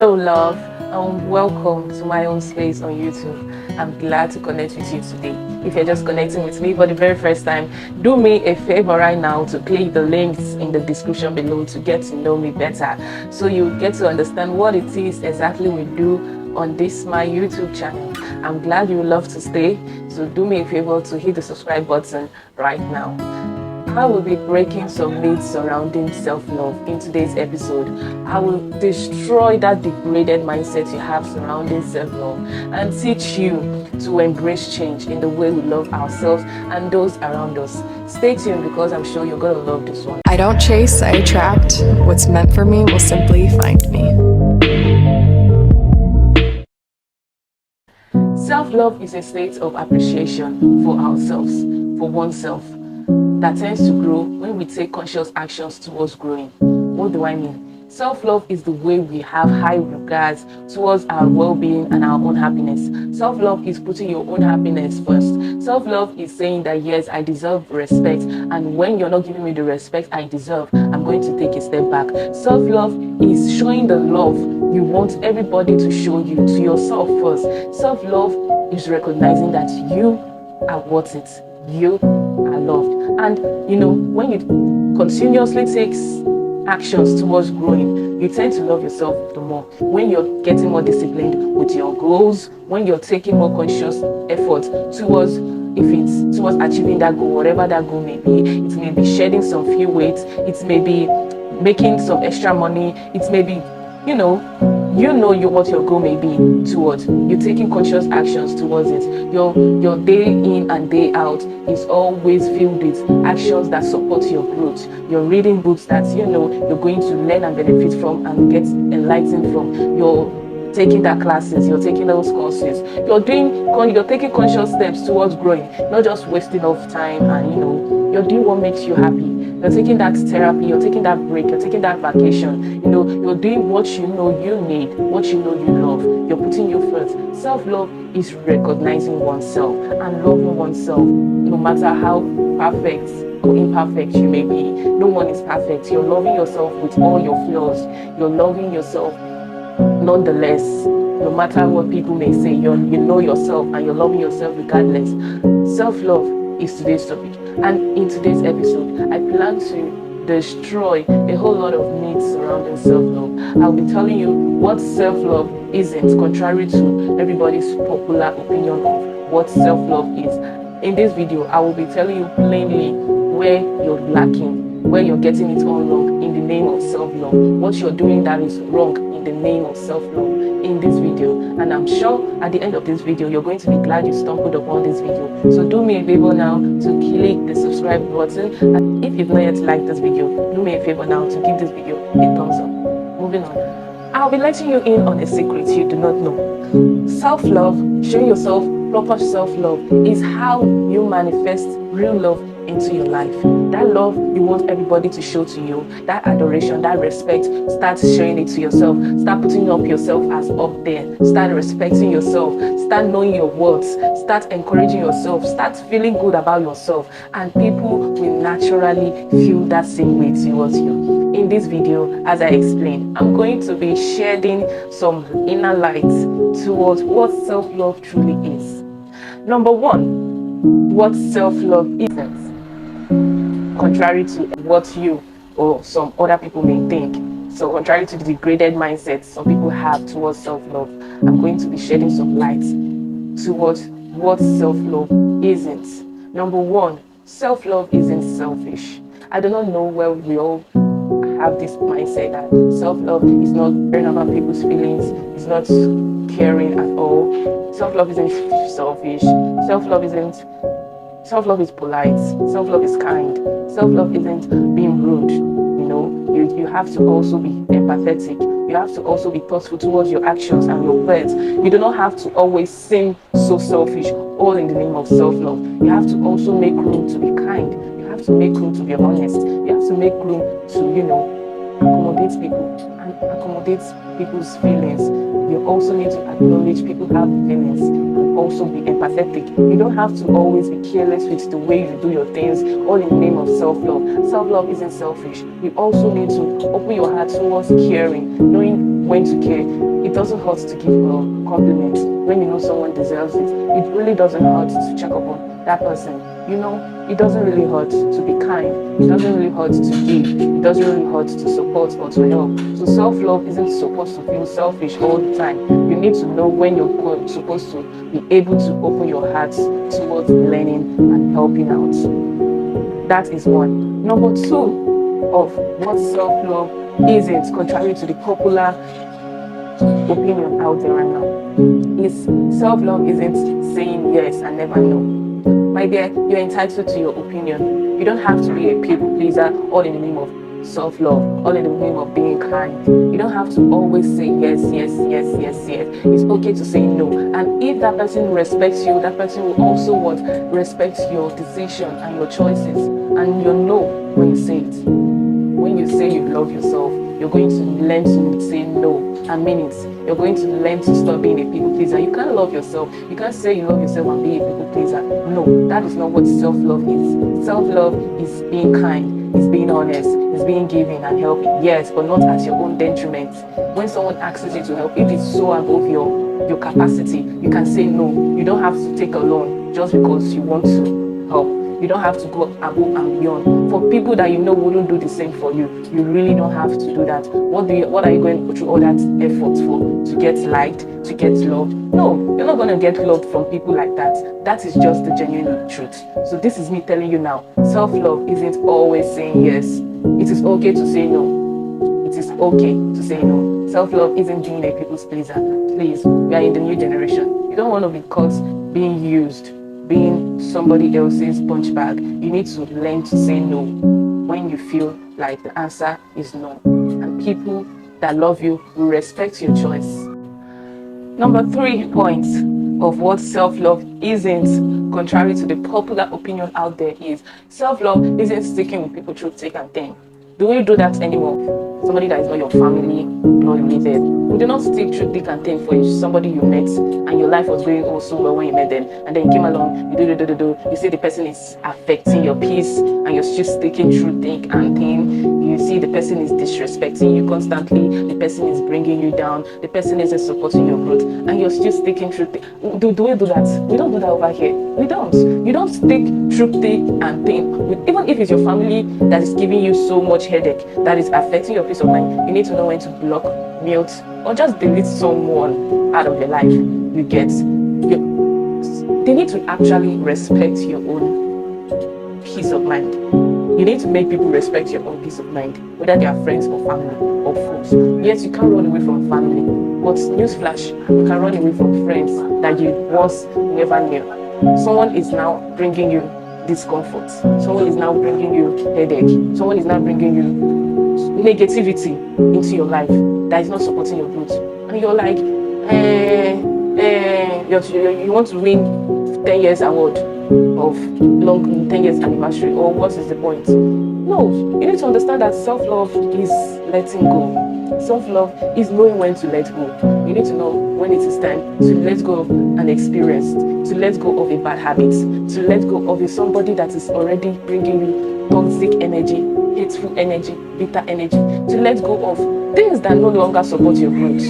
Hello, love, and welcome to my own space on YouTube. I'm glad to connect with you today. If you're just connecting with me for the very first time, do me a favor right now to click the links in the description below to get to know me better, so you get to understand what it is exactly we do on this my YouTube channel. I'm glad you love to stay, so do me a favor to hit the subscribe button right now. I will be breaking some myths surrounding self-love in today's episode. I will destroy that degraded mindset you have surrounding self-love and teach you to embrace change in the way we love ourselves and those around us. Stay tuned because I'm sure you're going to love this one. I don't chase, I attract. What's meant for me will simply find me. Self-love is a state of appreciation for ourselves, for oneself, that tends to grow when we take conscious actions towards growing. What do I mean? Self-love is the way we have high regards towards our well-being and our own happiness. Self-love is putting your own happiness first. Self-love is saying that yes, I deserve respect, and when you're not giving me the respect I deserve, I'm going to take a step back. Self-love is showing the love you want everybody to show you to yourself first. Self-love is recognizing that you are worth it. You are loved. And when you continuously take actions towards growing, you tend to love yourself the more. When you're getting more disciplined with your goals, when you're taking more conscious effort towards achieving that goal, whatever that goal may be. It may be shedding some few weight, it may be making some extra money, it may be what your goal may be towards. You're taking conscious actions towards it. Your day in and day out is always filled with actions that support your growth. You're reading books that you're going to learn and benefit from and get enlightened from. You're taking that classes, you're taking those courses, you're taking conscious steps towards growing, not just wasting off time, and you're doing what makes you happy. You're taking that therapy, you're taking that break, you're taking that vacation, you're doing what you need, what you love. You're putting you first. Self-love is recognizing oneself and loving oneself, no matter how perfect or imperfect you may be. No one is perfect. You're loving yourself with all your flaws. You're loving yourself nonetheless. No matter what people may say, you know yourself and you're loving yourself regardless. Self-love is today's topic, and in today's episode I plan to destroy a whole lot of myths surrounding self-love. I'll be telling you what self-love isn't, contrary to everybody's popular opinion of what self-love is. In this video I will be telling you plainly where you're lacking, where you're getting it all wrong in the name of self-love, what you're doing that is wrong in the name of self-love in this video. And I'm sure at the end of this video you're going to be glad you stumbled upon this video. So do me a favor now to click the subscribe button, and if you've not yet liked this video, do me a favor now to give this video a thumbs up. Moving on, I'll be letting you in on a secret you do not know. Self-love, showing yourself proper self-love, is how you manifest real love into your life. That love you want everybody to show to you, that adoration, that respect, start showing it to yourself. Start putting up yourself as up there. Start respecting yourself. Start knowing your worth. Start encouraging yourself. Start feeling good about yourself, and people will naturally feel that same way towards you. In this video, as I explained, I'm going to be shedding some inner light towards what self-love truly is. Number one, what self-love isn't, contrary to what you or some other people may think. So contrary to the degraded mindset some people have towards self-love, I'm going to be shedding some light towards what self-love isn't. Number one, self-love isn't selfish. I do not know where we all have this mindset that self-love is not caring about people's feelings, it's not caring at all. Self-love isn't selfish. Self-love is polite. Self-love is kind. Self-love isn't being rude. You have to also be empathetic. You have to also be thoughtful towards your actions and your words. You do not have to always seem so selfish, all in the name of self-love. You have to also make room to be kind. You have to make room to be honest. You have to make room to, accommodate people and accommodate people's feelings. You also need to acknowledge people have feelings and also be empathetic. You don't have to always be careless with the way you do your things, all in the name of self-love. Self-love isn't selfish. You also need to open your heart towards caring, knowing when to care. It doesn't hurt to give a compliment when you know someone deserves it. It really doesn't hurt to check up on that person. It doesn't really hurt to be kind. It doesn't really hurt to give. It doesn't really hurt to support or to help. So self-love isn't supposed to feel selfish all the time. You need to know when you're supposed to be able to open your heart towards learning and helping out. That is one. Number two of what self-love isn't, contrary to the popular opinion out there right now, is self-love isn't saying yes and never no. My dear, you're entitled to your opinion. You don't have to be a people pleaser all in the name of self-love, all in the name of being kind. You don't have to always say yes, yes, yes, yes, yes. It's okay to say no. And if that person respects you, that person will also respect your decision and your choices and your no when you say it. When you say you love yourself, you're going to learn to say no and mean it. You're going to learn to stop being a people pleaser. You can't love yourself. You can't say you love yourself and be a people pleaser. No, that is not what self-love is. Self-love is being kind, is being honest, is being giving and helping. Yes, but not at your own detriment. When someone asks you to help, if it's so above your capacity, you can say no. You don't have to take a loan just because you want to help. You don't have to go above and beyond. For people that wouldn't do the same for you, you really don't have to do that. What are you going to put through all that effort for? To get liked, to get loved? No, you're not going to get loved from people like that. That is just the genuine truth. So this is me telling you now, self-love isn't always saying yes. It is okay to say no. It is okay to say no. Self-love isn't being a people's pleaser. Please, we are in the new generation. You don't want to be caught being used, being somebody else's punch bag. You need to learn to say no when you feel like the answer is no. And people that love you will respect your choice. Number 3 point of what self-love isn't, contrary to the popular opinion out there, is self-love isn't sticking with people through thick and thin. Do you do that anymore? Somebody that is not your family, blood related. We do not stick through thick and thin for somebody you met and your life was going oh so well when you met them, and then you came along, you see the person is affecting your peace and you're still sticking through thick and thin. You see the person is disrespecting you constantly, the person is bringing you down, the person isn't supporting your growth, and you're still sticking through thick. Do we do that? We don't do that over here. We don't. You don't stick through thick and thin. Even if it's your family that is giving you so much headache, that is affecting your peace of mind, you need to know when to block, mute, or just delete someone out of your life. You get. They need to actually respect your own peace of mind. You need to make people respect your own peace of mind, whether they are friends or family or foes. Yes, you can't run away from family, but newsflash, you can run away from friends that you once never knew. Someone is now bringing you discomfort. Someone is now bringing you headache. Someone is now bringing you negativity into your life that is not supporting your growth. And you're like, you want to win 10 years award of 10 years anniversary, or what is the point? No, you need to understand that self-love is letting go. Self-love is knowing when to let go. You need to know when it is time to let go of an experience, to let go of a bad habit, to let go of somebody that is already bringing you toxic energy, hateful energy, bitter energy, to let go of things that no longer support your growth.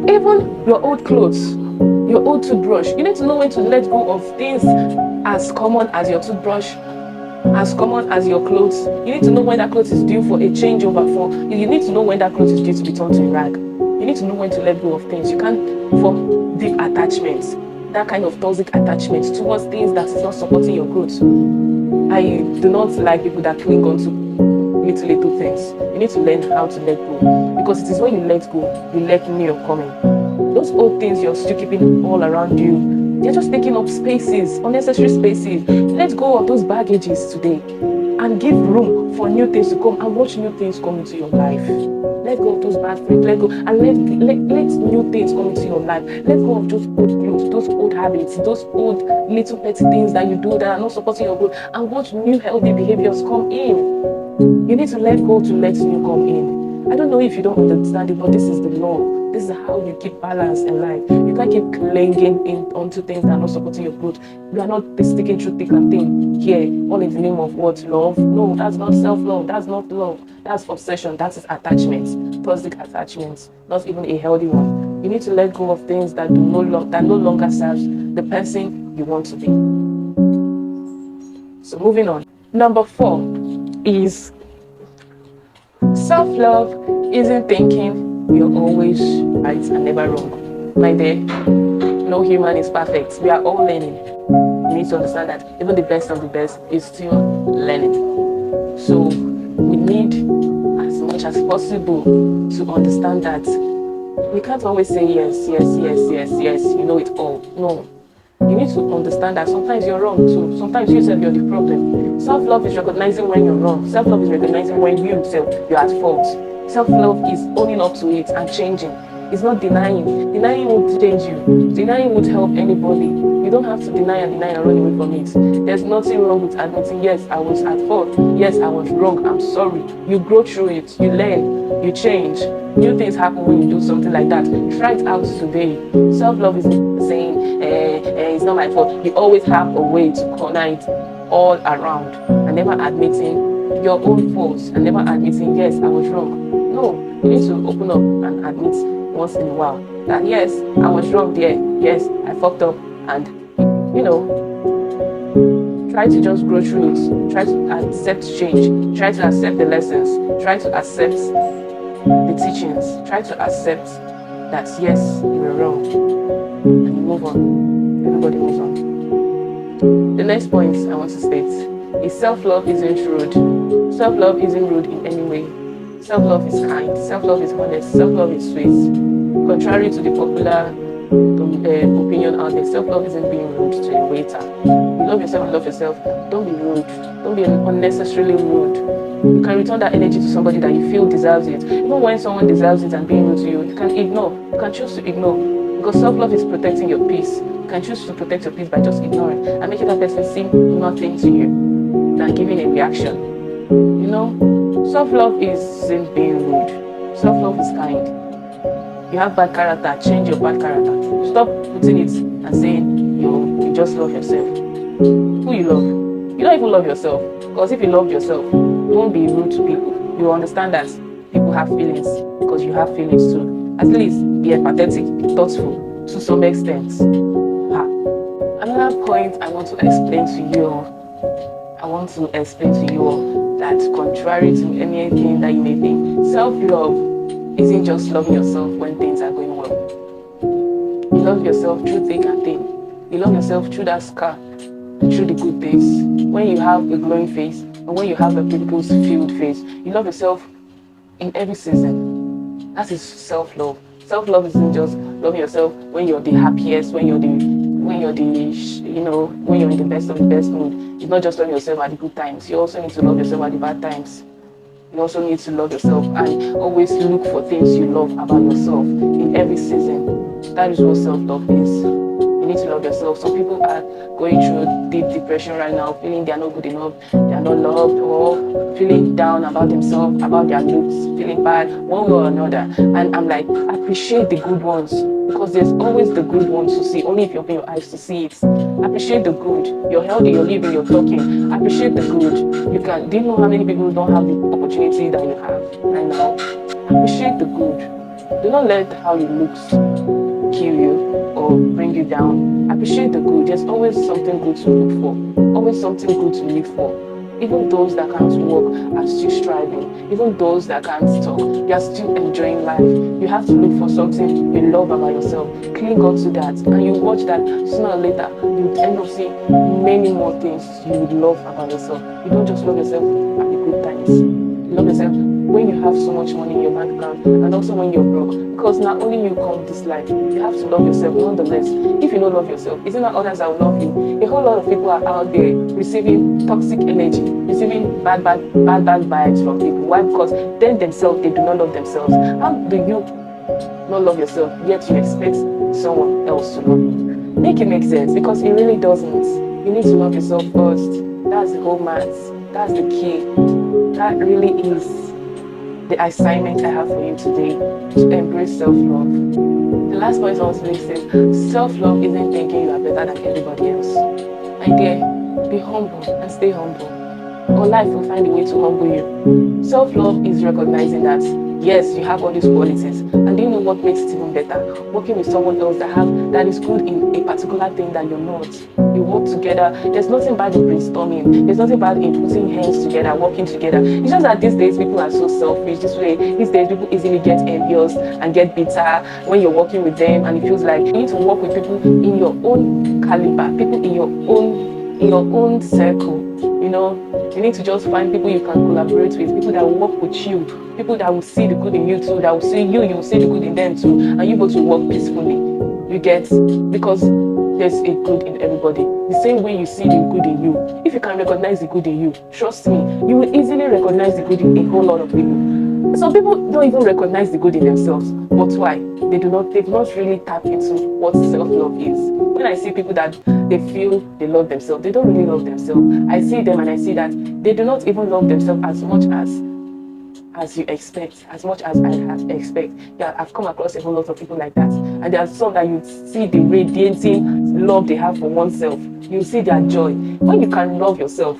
Even your old clothes, your old toothbrush, you need to know when to let go of things as common as your toothbrush, as common as your clothes. You need to know when that clothes is due for a changeover. You need to know when that clothes is due to be turned to a rag. You need to know when to let go of things. You can't form deep attachments, that kind of toxic attachments towards things that is not supporting your growth. I do not like people that cling on to little things. You need to learn how to let go, because it is when you let go, you let new coming. Those old things you're still keeping all around you, they're just taking up spaces, unnecessary spaces. Let go of those baggages today and give room for new things to come, and watch new things come into your life. Let go of those bad friends, let go, and let new things come into your life. Let go of those old clothes, those old habits, those old little petty things that you do that are not supporting your growth, and watch new healthy behaviors come in. You need to let go to let new come in. I don't know if you don't understand it, but this is the law. This is how you keep balance in life. You can't keep clinging onto things that are not supporting your growth. You are not sticking through thick and thin here, all in the name of what? Love? No, that's not self-love. That's not love. That's obsession. That is attachment. Toxic attachment. Not even a healthy one. You need to let go of things that no longer serves the person you want to be. So moving on. Number 4 is self-love isn't thinking you're always right and never wrong. My dear, no human is perfect. We are all learning. You need to understand that even the best of the best is still learning. So we need as much as possible to understand that we can't always say yes, you know it all. No. You need to understand that sometimes you're wrong too. Sometimes you yourself, you're the problem. Self-love is recognizing when you're wrong. Self-love is recognizing when you yourself, you're at fault. Self-love is owning up to it and changing. It's not denying. Denying won't change you. Denying won't help anybody. You don't have to deny and run away from it. There's nothing wrong with admitting, yes, I was at fault. Yes, I was wrong. I'm sorry. You grow through it. You learn. You change. New things happen when you do something like that. Try it out today. Self-love isn't saying, it's not my fault. You always have a way to corner it all around and never admitting your own faults and never admitting, yes, I was wrong. No, you need to open up and admit once in a while that, yes, I was wrong there. Yes, I fucked up, and, try to just grow through it. Try to accept change. Try to accept the lessons. Try to accept the teachings. Try to accept that, yes, you were wrong, and you move on. Everybody moves on. The next point I want to state is self-love isn't rude. Self-love isn't rude in any way. Self-love is kind. Self-love is honest. Self-love is sweet. Contrary to the popular opinion out there, self-love isn't being rude to a waiter. You love yourself, you love yourself. Don't be rude. Don't be unnecessarily rude. You can return that energy to somebody that you feel deserves it. Even when someone deserves it and being rude to you, you can ignore. You can choose to ignore. Because self-love is protecting your peace. You can choose to protect your peace by just ignoring and making that person seem nothing to you than giving a reaction. Self-love isn't being rude. Self-love is kind. You have bad character, change your bad character. Stop putting it and saying you just love yourself. Who you love? You don't even love yourself. Because if you loved yourself, you won't be rude to people. You understand that people have feelings because you have feelings too. At least be empathetic, be thoughtful to some extent. Another point I want to explain to you all that contrary to anything that you may think, self-love isn't just loving yourself when things are going well. You love yourself through thick and thin. You love yourself through that scar and through the good days. When you have a glowing face and when you have a pimples-filled face, you love yourself in every season. That is self-love. Self-love isn't just loving yourself when you're the happiest, when you're in the best of the best mood. It's not just loving yourself at the good times. You also need to love yourself at the bad times. You also need to love yourself and always look for things you love about yourself in every season. That is what self-love is. You need to love yourself. Some people are going through deep depression right now, feeling they are not good enough, they are not loved, or feeling down about themselves, about their looks, feeling bad, one way or another. And I'm like, appreciate the good ones, because there's always the good ones to see, only if you open your eyes to see it. Appreciate the good. You're healthy, you're living, you're talking. Appreciate the good. Do you know how many people don't have the opportunity that you have right now? Appreciate the good. Do not let how you look kill you or bring you down. Appreciate the good. There's always something good to look for. Always something good to live for. Even those that can't walk are still striving. Even those that can't talk, they are still enjoying life. You have to look for something you love about yourself. Cling on to that, and you watch that sooner or later, you end up seeing many more things you would love about yourself. You don't just love yourself at the good times. You love yourself when you have so much money in your bank account, and also when you're broke. Because not only you come this life, you have to love yourself nonetheless. If you don't love yourself, isn't that others that will love you? A whole lot of people are out there receiving toxic energy, receiving bad vibes from people. Why? Because they themselves, they do not love themselves. How do you not love yourself, yet you expect someone else to love you? Make it make sense, because it really doesn't. You need to love yourself first. That's the whole math. That's the key. That really is the assignment I have for you today, to embrace self-love. The last point I want to make says self-love isn't thinking you are better than everybody else. My dear, be humble and stay humble, or life will find a way to humble you. Self-love is recognizing that yes, you have all these qualities, and do you know what makes it even better? Working with someone else that is good in a particular thing that you're not. You work together. There's nothing bad in brainstorming. There's nothing bad in putting hands together, working together. It's just that these days people are so selfish. These days people easily get envious and get bitter when you're working with them, and it feels like you need to work with people in your own caliber, people in your own circle. You know, you need to just find people you can collaborate with, people that will work with you, people that will see the good in you too, that will see you will see the good in them too, and you both will work peacefully. You get? Because there's a good in everybody. The same way you see the good in you. If you can recognize the good in you, trust me, you will easily recognize the good in a whole lot of people. Some people don't even recognize the good in themselves. But why? They've not really tapped into what self-love is. When I see people that they feel they love themselves, they don't really love themselves. I see them and I see that they do not even love themselves as much as you expect, as much as I expect. Yeah, I've come across a whole lot of people like that. And there are some that you see the radiating love they have for oneself. You see their joy. When you can love yourself,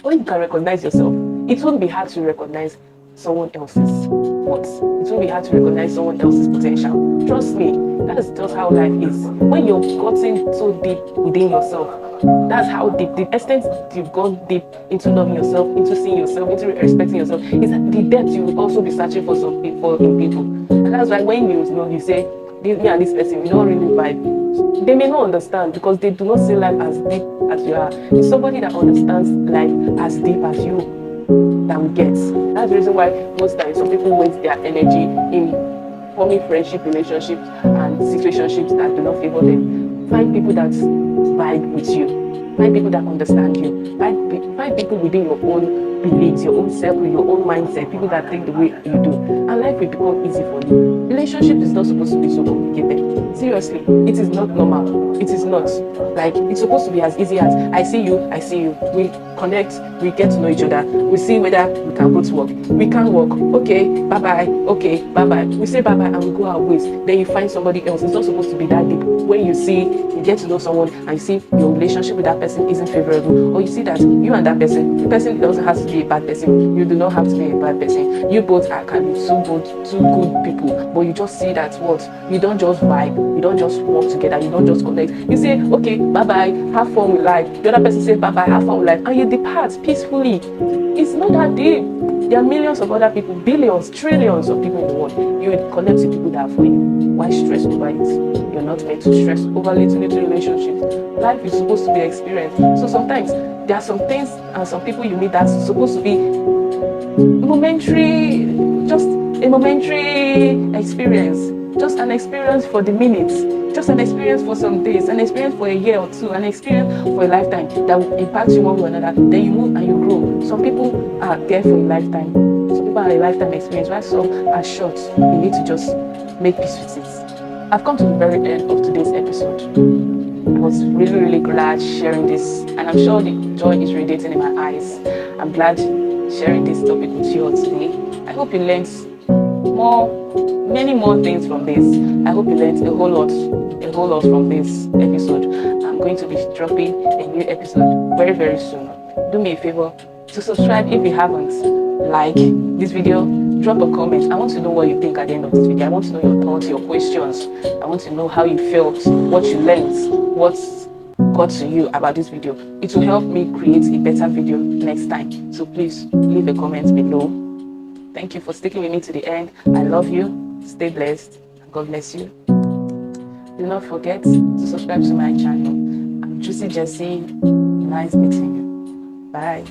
when you can recognize yourself, it won't be hard to recognize someone else's worth. It won't be hard to recognize someone else's potential. Trust me, that's just how life is. When you've gotten so deep within yourself, that's how deep, the extent you've gone deep into loving yourself, into seeing yourself, into respecting yourself, is the depth you will also be searching for in people. And that's why when you say, me and this person, we don't really vibe, they may not understand because they do not see life as deep as you are. It's somebody that understands life as deep as you that we get. That's the reason why most times some people waste their energy in forming friendship relationships and situationships that do not favor them. Find people that vibe with you. Find people that understand you. Find people within your own beliefs, your own circle, your own mindset, people that think the way you do. And life will become easy for you. Relationship is not supposed to be so complicated. Seriously, it is not normal. It is not. Like, it's supposed to be as easy as I see you. We connect, we get to know each other. We see whether we can both work. We can work. Okay, bye-bye. Okay, bye-bye. We say bye-bye and we go our ways. Then you find somebody else. It's not supposed to be that deep. When you get to know someone and you see your relationship with that person isn't favorable, or you see that you and that person, the person doesn't have to be a bad person. You do not have to be a bad person. You both can be two good people, but you just see that you don't just vibe, you don't just work together, you don't just connect. You say, okay, bye-bye, have fun with life. The other person says, bye-bye, have fun with life, and you depart peacefully. It's not that deep. There are millions of other people, billions, trillions of people in the world. You will connect with people that are for you. Why stress over it? You're not meant to stress over little relationships. Life is supposed to be experienced. So sometimes there are some things and some people you meet that's supposed to be momentary, just a momentary experience. Just an experience for the minutes, just an experience for some days, an experience for a year or two, an experience for a lifetime that will impact you one way or another. Then you move and you grow. Some people are there for a lifetime. Some people are a lifetime experience, while some are short. You need to just make peace with it. I've come to the very end of today's episode. I was really, really glad sharing this, and I'm sure the joy is radiating in my eyes. I'm glad sharing this topic with you all today. I hope you learned many more things from this. I hope you learned a whole lot from this episode. I'm going to be dropping a new episode very, very soon. Do me a favor to subscribe if you haven't. Like this video, drop a comment. I want to know what you think at the end of this video. I want to know your thoughts, your questions. I want to know how you felt, what you learned, what got to you about this video. It will help me create a better video next time. So please leave a comment below. Thank you for sticking with me to the end. I love you. Stay blessed. God bless you. Do not forget to subscribe to my channel. I'm Juicy Jessie. Nice meeting you. Bye.